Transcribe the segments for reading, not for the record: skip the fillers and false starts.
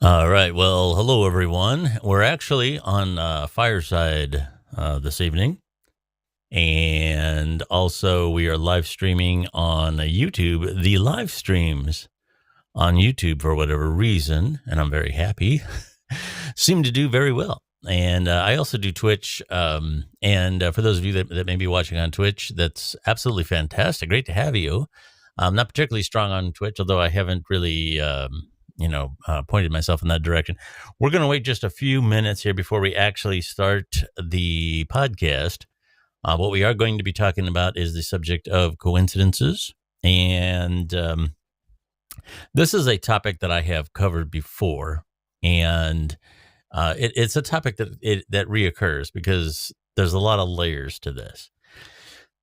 All right. Well, hello, everyone. We're actually on Fireside this evening. And also, we are live streaming on YouTube. The live streams on YouTube, for whatever reason, and I'm very happy, seem to do very well. And I also do Twitch. And for those of you that may be watching on Twitch, that's absolutely fantastic. Great to have you. I'm not particularly strong on Twitch, although I haven't really... pointed myself in that direction. We're going to wait just a few minutes here before we actually start the podcast. What we are going to be talking about is the subject of coincidences. And this is a topic that I have covered before. And it's a topic that reoccurs because there's a lot of layers to this.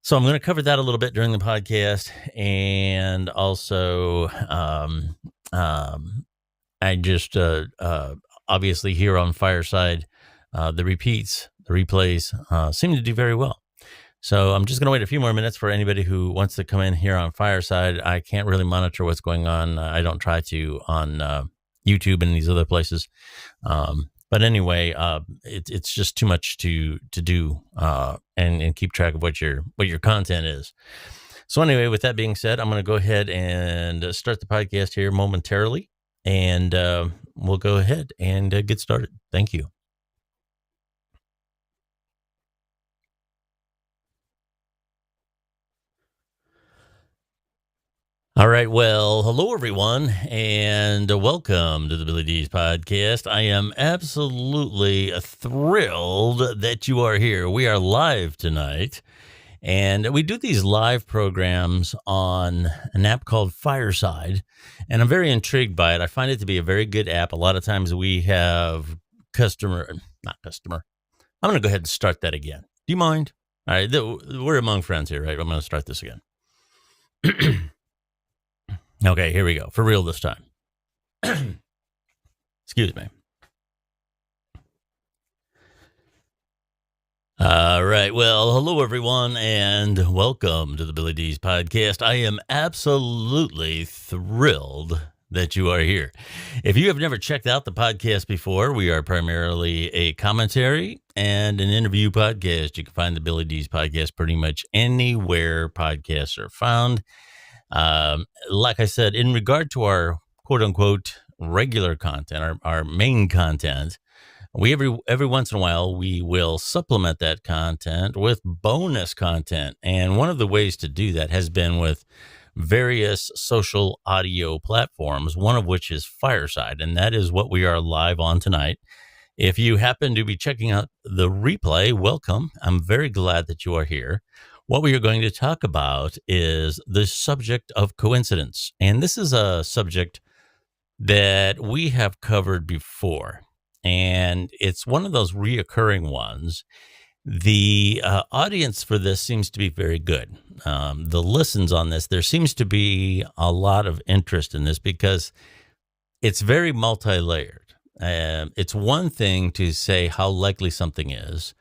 So I'm going to cover that a little bit during the podcast. And also, I just obviously here on Fireside, the replays seem to do very well. So I'm just going to wait a few more minutes for anybody who wants to come in here on Fireside. I can't really monitor what's going on. I don't try to on YouTube and these other places. But anyway, it's just too much to do and keep track of what your content is. So anyway, with that being said, I'm going to go ahead and start the podcast here momentarily, and we'll go ahead and get started. Thank you. All right. Well, hello, everyone, and welcome to the Billy D's podcast. I am absolutely thrilled that you are here. We are live tonight, and we do these live programs on an app called Fireside, and I'm very intrigued by it. I find it to be a very good app. A lot of times we have I'm going to go ahead and start that again. Do you mind? All right. We're among friends here, right? I'm going to start this again. Okay, here we go. For real this time. Excuse me. All right. Well, hello, everyone, and welcome to the Billy D's podcast. I am absolutely thrilled that you are here. If you have never checked out the podcast before, we are primarily a commentary and an interview podcast. You can find the Billy D's podcast pretty much anywhere podcasts are found. Like I said, in regard to our quote unquote regular content, our main content, we every once in a while we will supplement that content with bonus content. And one of the ways to do that has been with various social audio platforms, one of which is Fireside, and that is what we are live on tonight. If you happen to be checking out the replay, welcome. I'm very glad that you are here. What we are going to talk about is the subject of coincidence. And this is a subject that we have covered before. And it's one of those reoccurring ones. The audience for this seems to be very good. The listens on this, there seems to be a lot of interest in this because it's very multi-layered. It's one thing to say how likely something is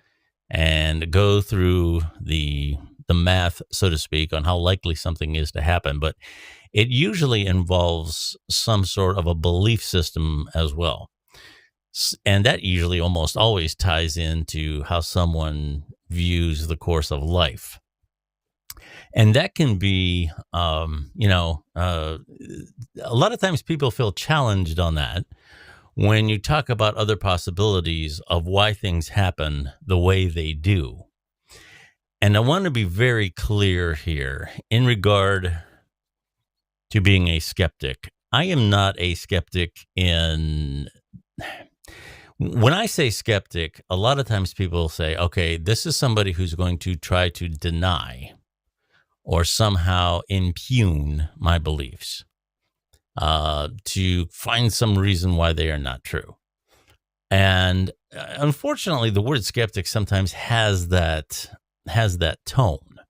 and go through the math, so to speak, on how likely something is to happen. But it usually involves some sort of a belief system as well. And that usually almost always ties into how someone views the course of life. And that can be, a lot of times people feel challenged on that when you talk about other possibilities of why things happen the way they do. And I want to be very clear here in regard to being a skeptic. I am not a skeptic when I say skeptic, a lot of times people say, okay, this is somebody who's going to try to deny or somehow impugn my beliefs to find some reason why they are not true. And unfortunately, the word skeptic sometimes has that tone.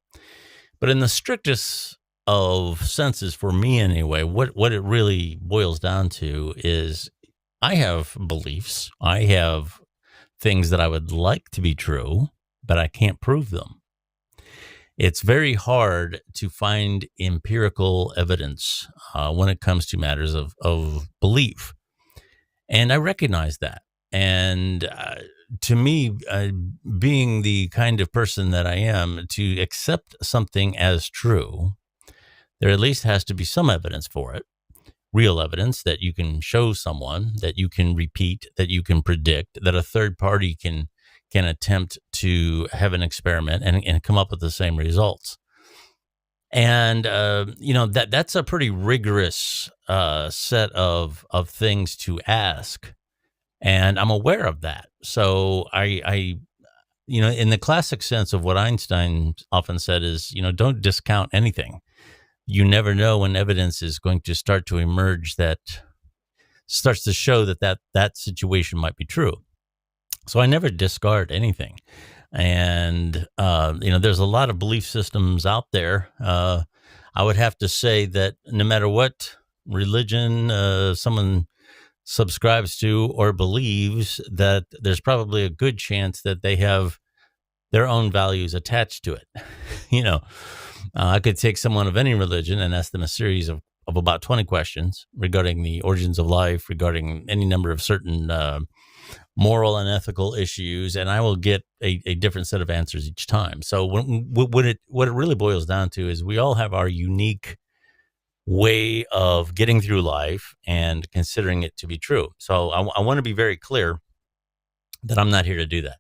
But in the strictest of senses, for me anyway, what it really boils down to is I have beliefs. I have things that I would like to be true, but I can't prove them. It's very hard to find empirical evidence when it comes to matters of belief. And I recognize that. And to me, being the kind of person that I am, to accept something as true, there at least has to be some evidence for it. Real evidence that you can show someone, that you can repeat, that you can predict, that a third party can attempt to have an experiment and come up with the same results. And that's a pretty rigorous set of things to ask, and I'm aware of that. So I in the classic sense of what Einstein often said is, don't discount anything. You never know when evidence is going to start to emerge that starts to show that situation might be true. So I never discard anything. And, there's a lot of belief systems out there. I would have to say that no matter what religion someone subscribes to or believes, that there's probably a good chance that they have their own values attached to it. I could take someone of any religion and ask them a series of about 20 questions regarding the origins of life, regarding any number of certain moral and ethical issues, and I will get a different set of answers each time. So what it really boils down to is we all have our unique way of getting through life and considering it to be true. So I want to be very clear that I'm not here to do that.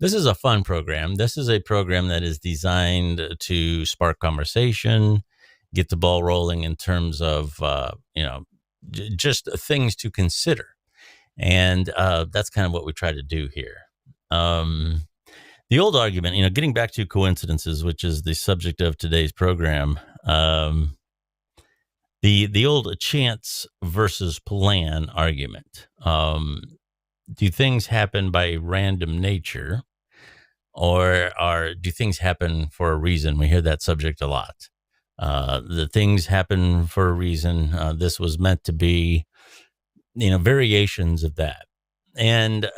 This is a fun program. This is a program that is designed to spark conversation, get the ball rolling in terms of, just things to consider. And that's kind of what we try to do here. The old argument, getting back to coincidences, which is the subject of today's program, the old chance versus plan argument. Do things happen by random nature, or do things happen for a reason? We hear that subject a lot. The things happen for a reason. This was meant to be, variations of that. And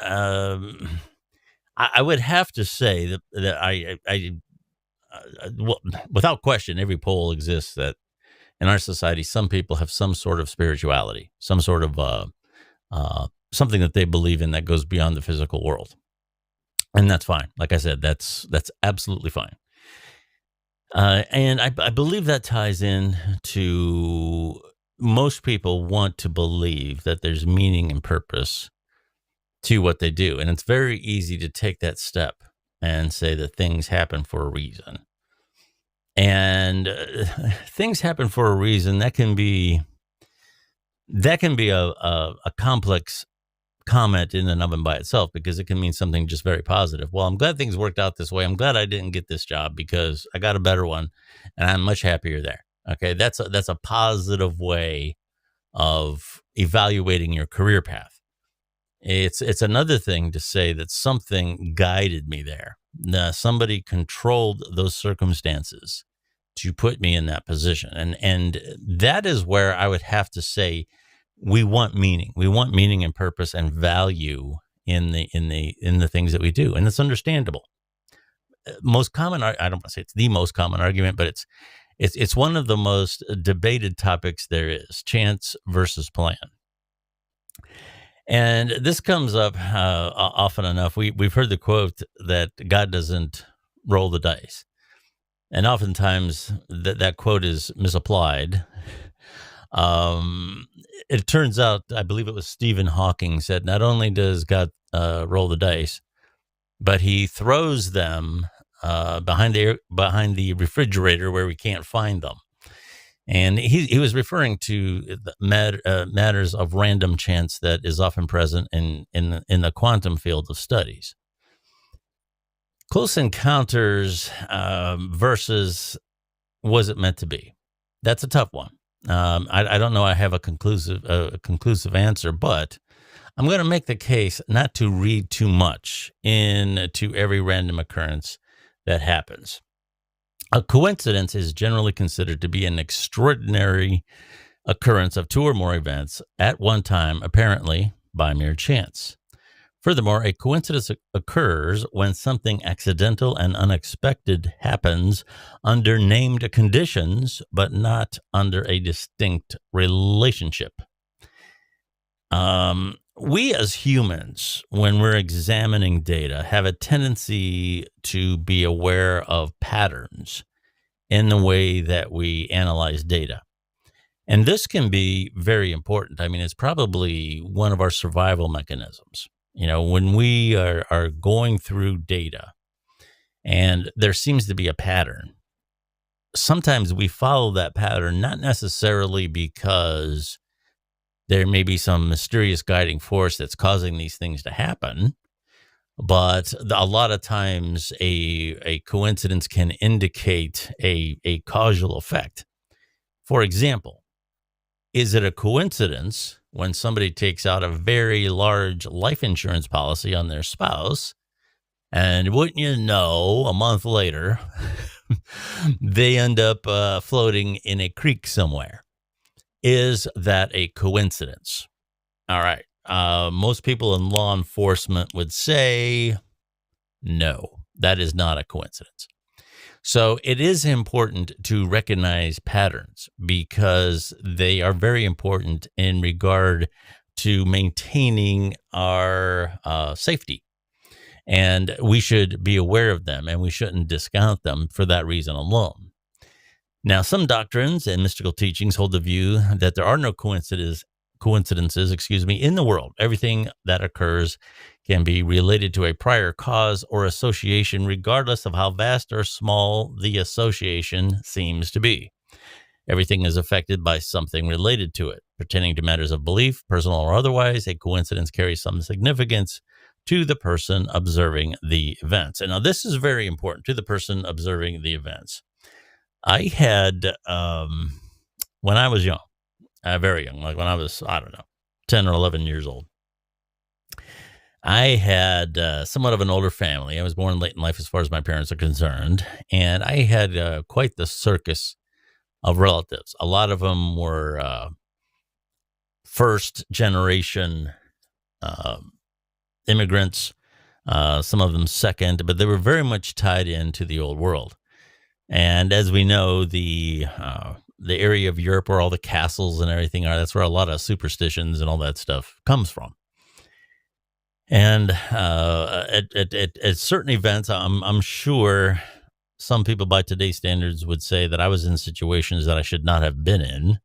I would have to say that well, without question, every poll exists that in our society, some people have some sort of spirituality, some sort of something that they believe in that goes beyond the physical world. And that's fine. Like I said, that's absolutely fine. And I believe that ties in to most people want to believe that there's meaning and purpose to what they do. And it's very easy to take that step and say that things happen for a reason. And things happen for a reason. That can be a complex comment in and of and by itself, because it can mean something just very positive. Well, I'm glad things worked out this way. I'm glad I didn't get this job because I got a better one and I'm much happier there. Okay, that's a positive way of evaluating your career path. It's another thing to say that something guided me there. Somebody controlled those circumstances to put me in that position. And that is where I would have to say we want meaning. We want meaning and purpose and value in the things that we do. And it's understandable. Most common, I don't want to say it's the most common argument, but it's one of the most debated topics there is: chance versus plan. And this comes up often enough. We've heard the quote that God doesn't roll the dice, and oftentimes that quote is misapplied. Um, it turns out, I believe it was Stephen Hawking said, not only does God roll the dice, but He throws them behind the refrigerator where we can't find them. And he was referring to the matters of random chance that is often present in the quantum field of studies. Close encounters versus was it meant to be? That's a tough one. I don't know. I have a conclusive answer, but I'm going to make the case not to read too much into every random occurrence that happens. A coincidence is generally considered to be an extraordinary occurrence of two or more events at one time, apparently by mere chance. Furthermore, a coincidence occurs when something accidental and unexpected happens under named conditions, but not under a distinct relationship. We as humans, when we're examining data, have a tendency to be aware of patterns in the way that we analyze data. And this can be very important. I mean, it's probably one of our survival mechanisms. When we are going through data and there seems to be a pattern, sometimes we follow that pattern, not necessarily because there may be some mysterious guiding force that's causing these things to happen, but a lot of times a coincidence can indicate a causal effect. For example, is it a coincidence when somebody takes out a very large life insurance policy on their spouse, and wouldn't you know, a month later, they end up floating in a creek somewhere? Is that a coincidence? All right. Most people in law enforcement would say, no, that is not a coincidence. So it is important to recognize patterns because they are very important in regard to maintaining our safety. And we should be aware of them, and we shouldn't discount them for that reason alone. Now, some doctrines and mystical teachings hold the view that there are no coincidences, in the world. Everything that occurs can be related to a prior cause or association, regardless of how vast or small the association seems to be. Everything is affected by something related to it. Pertaining to matters of belief, personal or otherwise, a coincidence carries some significance to the person observing the events. And now this is very important to the person observing the events. I had, when I was young, very young, like when I was, 10 or 11 years old, I had somewhat of an older family. I was born late in life as far as my parents are concerned. And I had quite the circus of relatives. A lot of them were first generation immigrants, some of them second, but they were very much tied into the old world. And as we know, the area of Europe where all the castles and everything are, that's where a lot of superstitions and all that stuff comes from. And at certain events, I'm sure some people by today's standards would say that I was in situations that I should not have been in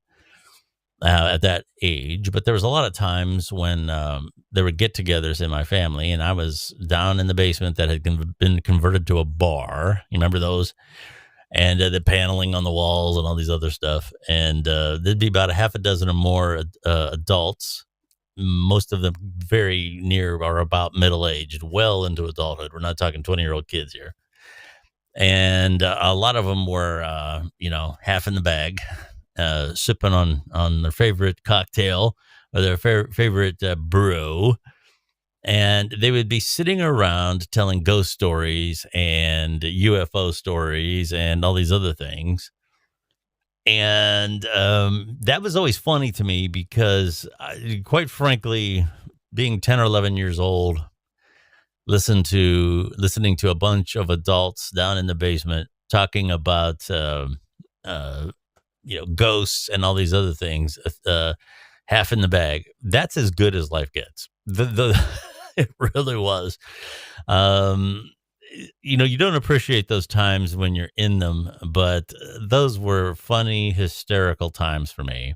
at that age. But there was a lot of times when there were get-togethers in my family, and I was down in the basement that had been converted to a bar. You remember those? And the paneling on the walls and all these other stuff. And there'd be about a half a dozen or more adults, most of them very near or about middle aged, well into adulthood. We're not talking 20-year-old kids here. And a lot of them were, half in the bag, sipping on their favorite cocktail or their favorite brew. And they would be sitting around telling ghost stories and UFO stories and all these other things. And that was always funny to me because, quite frankly, being 10 or 11 years old, listening to a bunch of adults down in the basement talking about uh, ghosts and all these other things, half in the bag. That's as good as life gets. The It really was. Um, you don't appreciate those times when you're in them, but those were funny, hysterical times for me.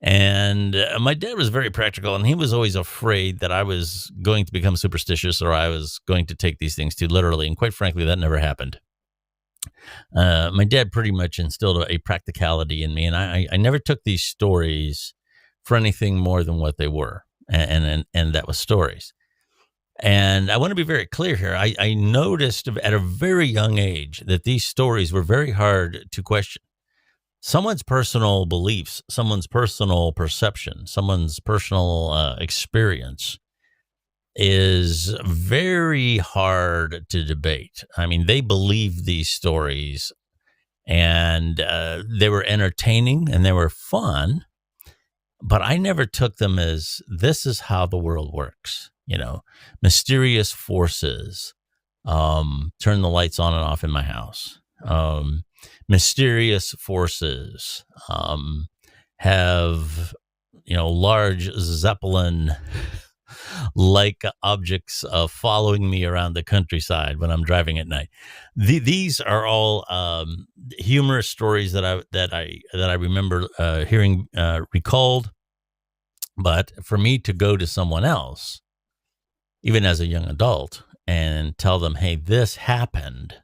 And my dad was very practical, and he was always afraid that I was going to become superstitious or I was going to take these things too literally. And quite frankly, that never happened. My dad pretty much instilled a practicality in me, and I never took these stories for anything more than what they were, and that was stories. And I want to be very clear here. I noticed at a very young age that these stories were very hard to question. Someone's personal beliefs, someone's personal perception, someone's personal experience is very hard to debate. I mean, they believed these stories, and they were entertaining and they were fun, but I never took them as this is how the world works. Mysterious forces turn the lights on and off in my house. Mysterious forces have, large Zeppelin like objects following me around the countryside when I'm driving at night. These are all humorous stories that I remember hearing recalled. But for me to go to someone else, even as a young adult, and tell them, "Hey, this happened,"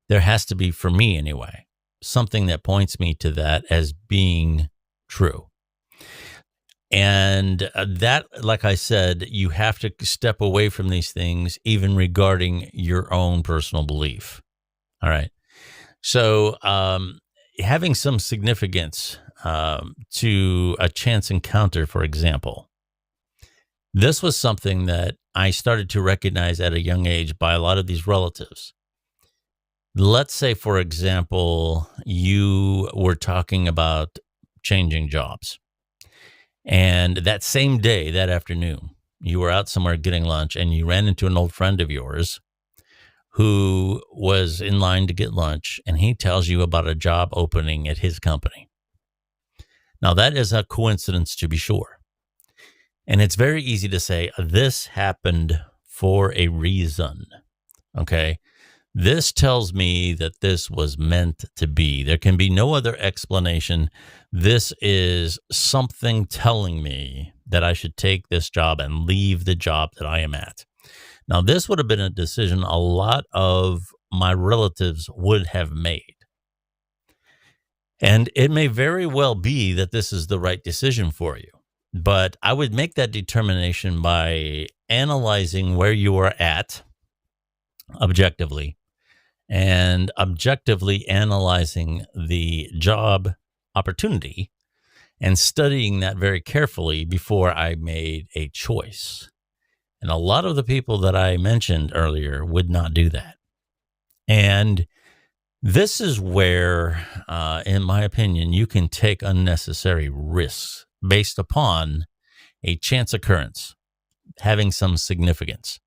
there has to be, for me anyway, something that points me to that as being true. And that, like I said, you have to step away from these things, even regarding your own personal belief. All right. So, having some significance to a chance encounter, for example, this was something that I started to recognize at a young age by a lot of these relatives. Let's say, for example, you were talking about changing jobs. And that same day, that afternoon, you were out somewhere getting lunch and you ran into an old friend of yours who was in line to get lunch, and he tells you about a job opening at his company. Now, that is a coincidence, to be sure. And it's very easy to say, this happened for a reason. Okay. This tells me that this was meant to be. There can be no other explanation. This is something telling me that I should take this job and leave the job that I am at. Now, this would have been a decision a lot of my relatives would have made. And it may very well be that this is the right decision for you. But I would make that determination by analyzing where you are at objectively, and objectively analyzing the job opportunity and studying that very carefully before I made a choice. And a lot of the people that I mentioned earlier would not do that. And this is where, in my opinion, you can take unnecessary risks based upon a chance occurrence having some significance.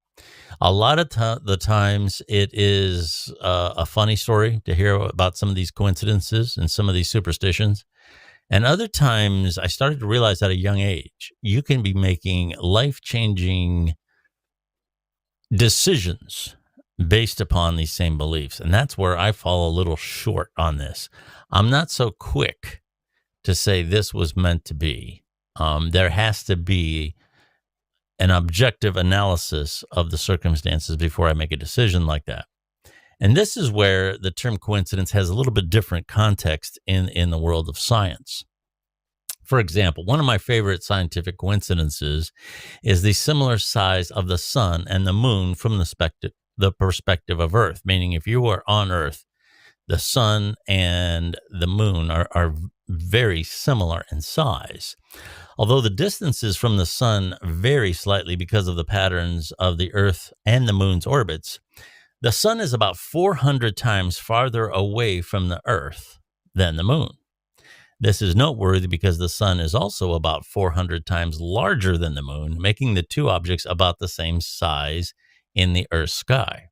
A lot of the times it is a funny story to hear about some of these coincidences and some of these superstitions. And other times I started to realize at a young age, you can be making life-changing decisions based upon these same beliefs. And that's where I fall a little short on this. I'm not so quick to say this was meant to be. There has to be an objective analysis of the circumstances before I make a decision like that. And this is where the term coincidence has a little bit different context in the world of science. For example, one of my favorite scientific coincidences is the similar size of the sun and the moon from the perspective of Earth, meaning if you are on Earth, the sun and the moon are very similar in size. Although the distances from the sun vary slightly because of the patterns of the Earth and the moon's orbits, the sun is about 400 times farther away from the Earth than the moon. This is noteworthy because the sun is also about 400 times larger than the moon, making the two objects about the same size in the Earth's sky.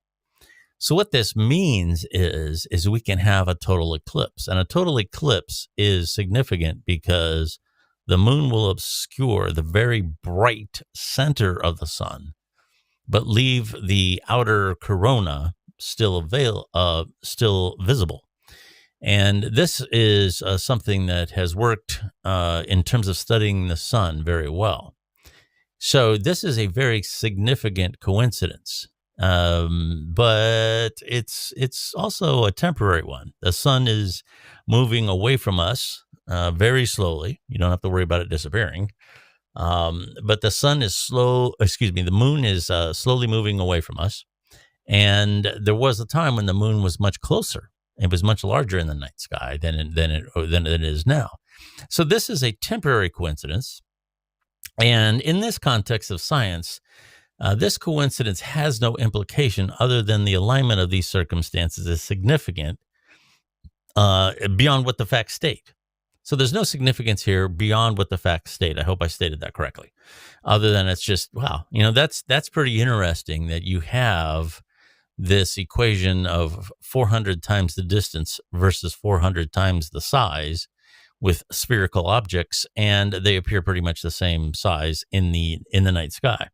So what this means is we can have a total eclipse. And a total eclipse is significant because the moon will obscure the very bright center of the sun, but leave the outer corona still visible. And this is something that has worked in terms of studying the sun very well. So this is a very significant coincidence, but it's also a temporary one. The sun is moving away from us very slowly. You don't have to worry about it disappearing. But the moon is slowly moving away from us. And there was a time when the moon was much closer. It was much larger in the night sky than it is now. So this is a temporary coincidence. And in this context of science, this coincidence has no implication other than the alignment of these circumstances is significant beyond what the facts state. So there's no significance here beyond what the facts state. I hope I stated that correctly. Other than it's just, wow, that's pretty interesting that you have this equation of 400 times the distance versus 400 times the size with spherical objects, and they appear pretty much the same size in the night sky.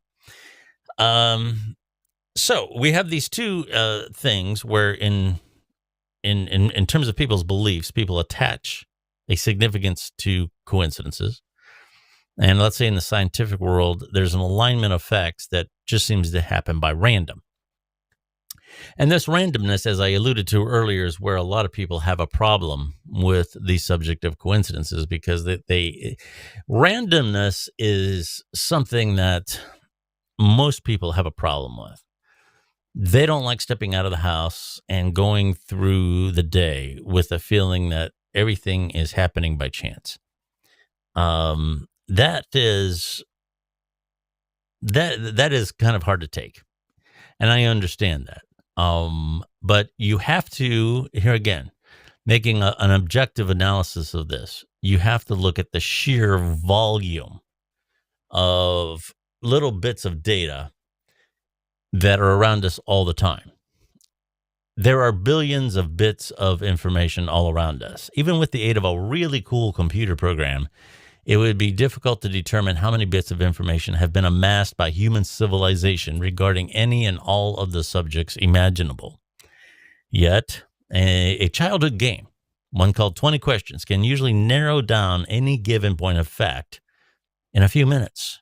So we have these two things where in terms of people's beliefs, people attach a significance to coincidences. And let's say in the scientific world, there's an alignment of facts that just seems to happen by random. And this randomness, as I alluded to earlier, is where a lot of people have a problem with the subject of coincidences, because randomness is something that most people have a problem with. They don't like stepping out of the house and going through the day with a feeling that everything is happening by chance. That is kind of hard to take. And I understand that. But you have to, here again, making an objective analysis of this, you have to look at the sheer volume of little bits of data that are around us all the time. There are billions of bits of information all around us. Even with the aid of a really cool computer program, it would be difficult to determine how many bits of information have been amassed by human civilization regarding any and all of the subjects imaginable. Yet, a childhood game, one called 20 Questions, can usually narrow down any given point of fact in a few minutes.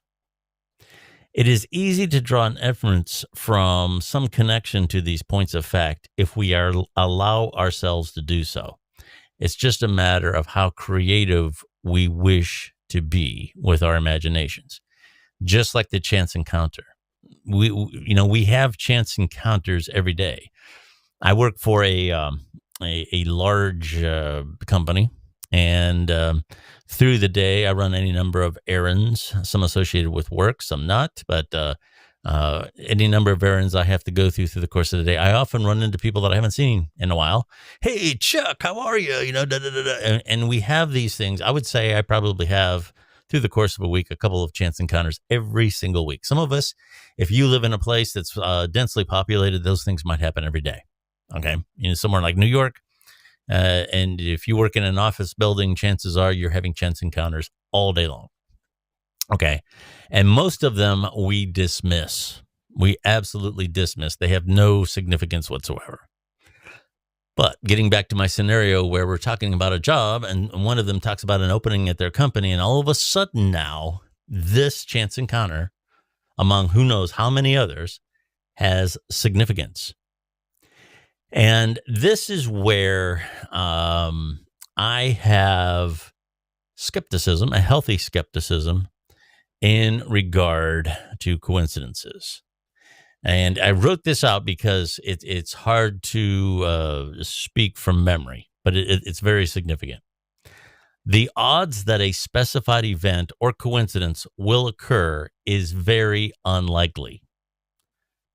It is easy to draw an inference from some connection to these points of fact if we allow ourselves to do so. It's just a matter of how creative we wish to be with our imaginations. Just like the chance encounter. We have chance encounters every day. I work for a large company, and through the day I run any number of errands, some associated with work, some not, but any number of errands I have to go through the course of the day. I often run into people that I haven't seen in a while. Hey, Chuck, how are you? And we have these things. I would say I probably have, through the course of a week, a couple of chance encounters every single week. Some of us, if you live in a place that's densely populated, those things might happen every day. Okay. Somewhere like New York. And if you work in an office building, chances are you're having chance encounters all day long. Okay. And most of them we dismiss. We absolutely dismiss. They have no significance whatsoever. But getting back to my scenario where we're talking about a job and one of them talks about an opening at their company, and all of a sudden now this chance encounter among who knows how many others has significance. And this is where I have skepticism, a healthy skepticism in regard to coincidences. And I wrote this out because it's hard to speak from memory, but it's very significant. The odds that a specified event or coincidence will occur is very unlikely.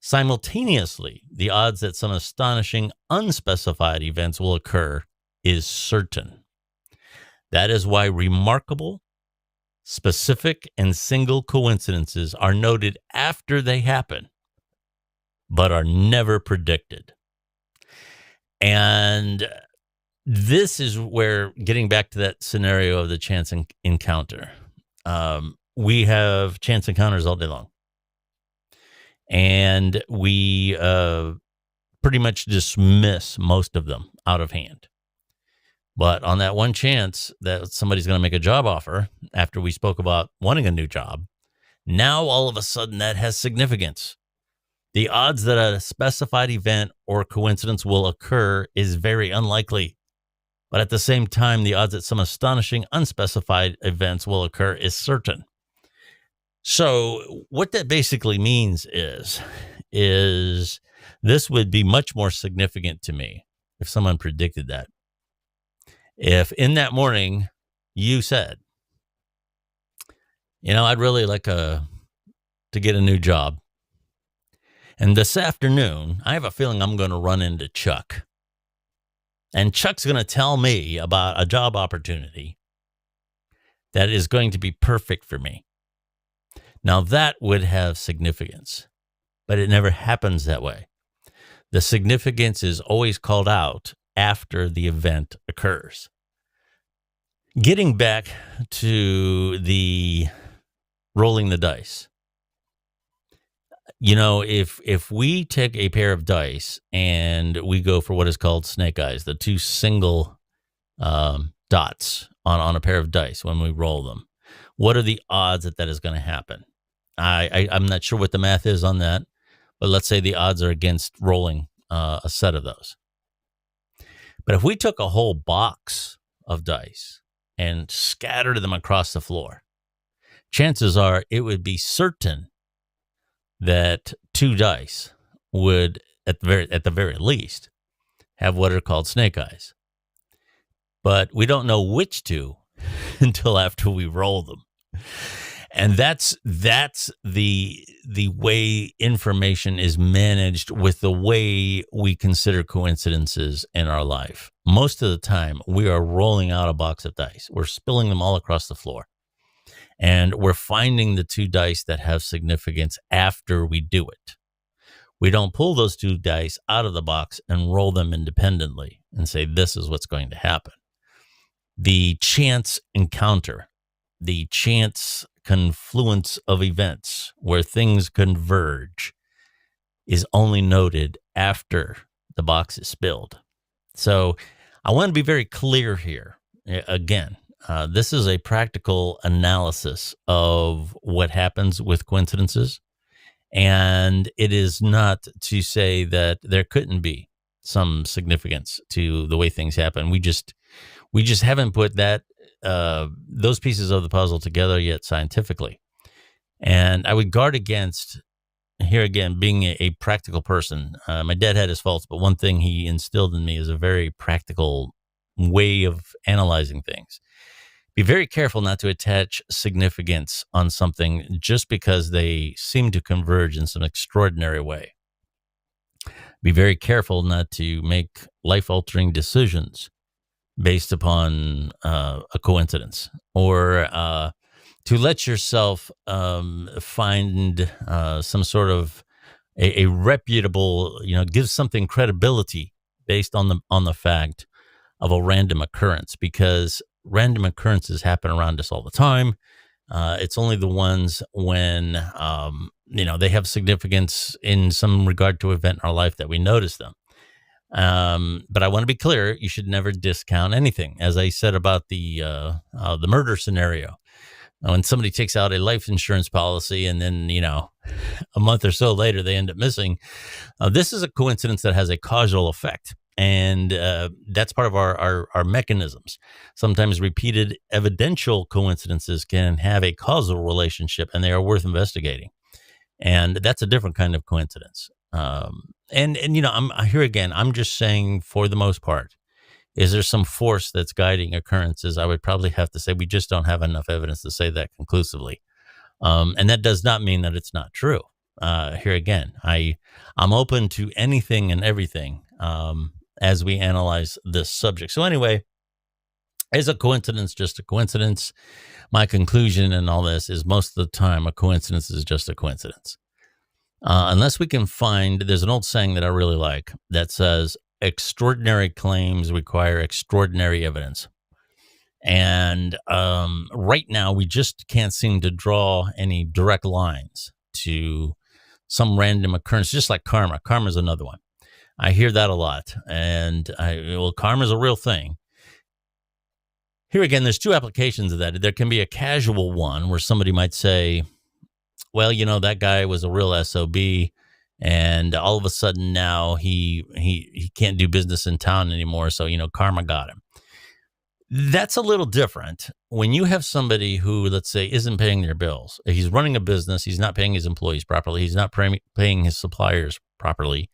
Simultaneously, the odds that some astonishing unspecified events will occur is certain. That is why remarkable, specific, and single coincidences are noted after they happen, but are never predicted. And this is where, getting back to that scenario of the chance encounter, we have chance encounters all day long. And we pretty much dismiss most of them out of hand. But on that one chance that somebody's going to make a job offer after we spoke about wanting a new job, now all of a sudden that has significance. The odds that a specified event or coincidence will occur is very unlikely. But at the same time, the odds that some astonishing unspecified events will occur is certain. So what that basically means is this would be much more significant to me if someone predicted that. If in that morning you said, I'd really like to get a new job. And this afternoon, I have a feeling I'm going to run into Chuck. And Chuck's going to tell me about a job opportunity that is going to be perfect for me. Now, that would have significance, but it never happens that way. The significance is always called out after the event occurs. Getting back to the rolling the dice. If we take a pair of dice and we go for what is called snake eyes, the two single dots on a pair of dice when we roll them, what are the odds that is going to happen? I'm not sure what the math is on that, but let's say the odds are against rolling a set of those. But if we took a whole box of dice and scattered them across the floor, chances are it would be certain that two dice would, at the very least, have what are called snake eyes. But we don't know which two until after we roll them. And that's the way information is managed with the way we consider coincidences in our life. Most of the time, we are rolling out a box of dice. We're spilling them all across the floor. And we're finding the two dice that have significance after we do it. We don't pull those two dice out of the box and roll them independently and say, this is what's going to happen. The chance encounter, the chance confluence of events where things converge is only noted after the box is spilled. So I want to be very clear here. Again, this is a practical analysis of what happens with coincidences. And it is not to say that there couldn't be some significance to the way things happen. We just haven't put those pieces of the puzzle together yet scientifically. And I would guard against, here again, being a practical person. My dad had his faults, but one thing he instilled in me is a very practical way of analyzing things. Be very careful not to attach significance on something just because they seem to converge in some extraordinary way. Be very careful not to make life-altering decisions based upon a coincidence, or to let yourself find some sort of a reputable, give something credibility based on the fact of a random occurrence, because random occurrences happen around us all the time. It's only the ones when they have significance in some regard to event in our life that we notice them. But I want to be clear: you should never discount anything. As I said about the murder scenario, when somebody takes out a life insurance policy and then a month or so later they end up missing, this is a coincidence that has a causal effect. And that's part of our mechanisms. Sometimes repeated evidential coincidences can have a causal relationship, and they are worth investigating. And that's a different kind of coincidence. And I'm here again. I'm just saying, for the most part, is there some force that's guiding occurrences? I would probably have to say we just don't have enough evidence to say that conclusively. And that does not mean that it's not true. Here again, I'm open to anything and everything as we analyze this subject. So anyway, is a coincidence just a coincidence? My conclusion in all this is most of the time a coincidence is just a coincidence. Unless we can find, there's an old saying that I really like that says, extraordinary claims require extraordinary evidence. And right now, we just can't seem to draw any direct lines to some random occurrence, just like karma. Karma is another one. I hear that a lot. And karma is a real thing. Here again, there's two applications of that. There can be a casual one where somebody might say, well, that guy was a real SOB, and all of a sudden now he can't do business in town anymore. So, karma got him. That's a little different when you have somebody who, let's say, isn't paying their bills. He's running a business. He's not paying his employees properly. He's not paying his suppliers properly.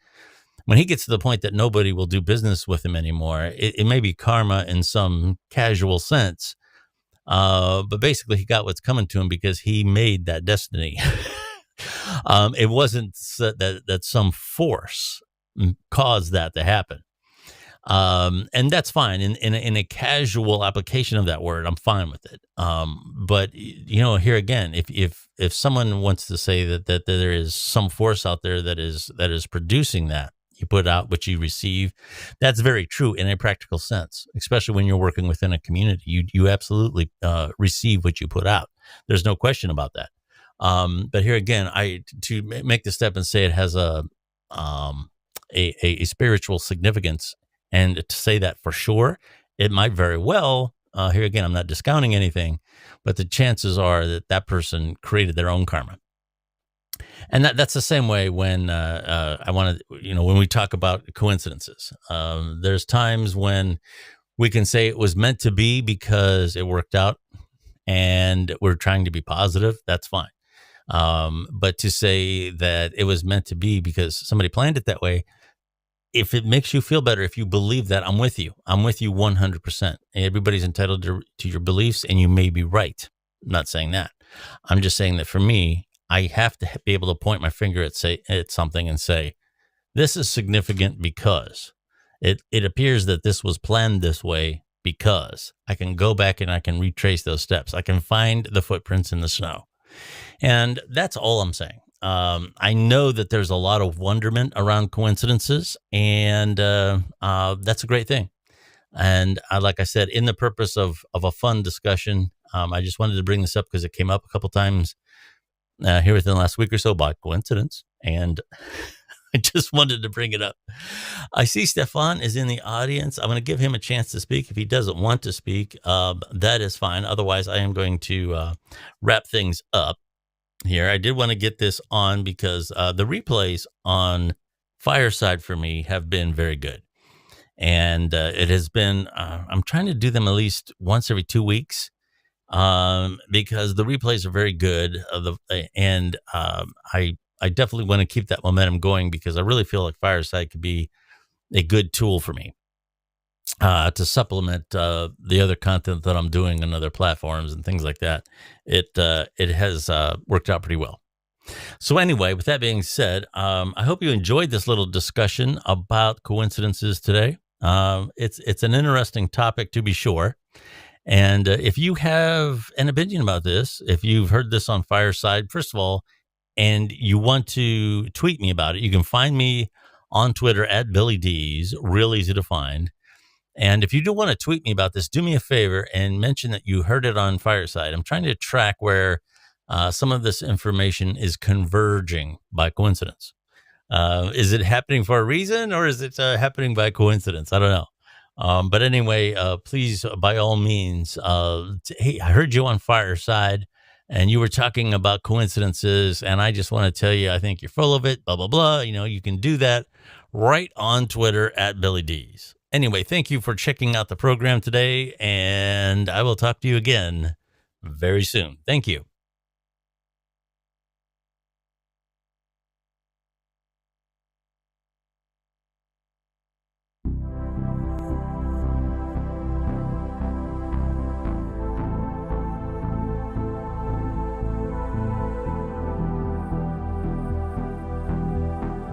When he gets to the point that nobody will do business with him anymore, it may be karma in some casual sense. But basically, he got what's coming to him because he made that destiny. It wasn't that some force caused that to happen. And that's fine. In a casual application of that word, I'm fine with it. But here again, if someone wants to say that there is some force out there that is producing that, you put out what you receive, that's very true in a practical sense, especially when you're working within a community. You absolutely receive what you put out. There's no question about that. But here again, to make the step and say it has a spiritual significance, and to say that for sure, it might very well. Here again, I'm not discounting anything, but the chances are that person created their own karma. And that's the same way when I want to, when we talk about coincidences, there's times when we can say it was meant to be because it worked out and we're trying to be positive. That's fine. But to say that it was meant to be because somebody planned it that way, if it makes you feel better, if you believe that, I'm with you. I'm with you 100%. Everybody's entitled to your beliefs, and you may be right. I'm not saying that. I'm just saying that for me, I have to be able to point my finger at something and say, this is significant because it appears that this was planned this way, because I can go back and I can retrace those steps. I can find the footprints in the snow. And that's all I'm saying. I know that there's a lot of wonderment around coincidences, and that's a great thing. And like I said, in the purpose of a fun discussion, I just wanted to bring this up because it came up a couple times here within the last week or so by coincidence. And I just wanted to bring it up. I see Stefan is in the audience. I'm going to give him a chance to speak. If he doesn't want to speak, that is fine. Otherwise, I am going to wrap things up here. I did want to get this on because the replays on Fireside for me have been very good. And it has been, I'm trying to do them at least once every 2 weeks because the replays are very good. And I definitely want to keep that momentum going because I really feel like Fireside could be a good tool for me to supplement the other content that I'm doing on other platforms and things like that. It has worked out pretty well. So anyway, with that being said, I hope you enjoyed this little discussion about coincidences today. It's an interesting topic, to be sure. And if you have an opinion about this, if you've heard this on Fireside, first of all, and you want to tweet me about it, you can find me on Twitter at Billy D's, real easy to find. And if you do want to tweet me about this, do me a favor and mention that you heard it on Fireside. I'm trying to track where some of this information is converging by coincidence. Is it happening for a reason, or is it happening by coincidence? I don't know. But anyway, please, by all means, hey, I heard you on Fireside and you were talking about coincidences. And I just want to tell you, I think you're full of it, blah, blah, blah. You can do that right on Twitter at Billy D's. Anyway, thank you for checking out the program today. And I will talk to you again very soon. Thank you.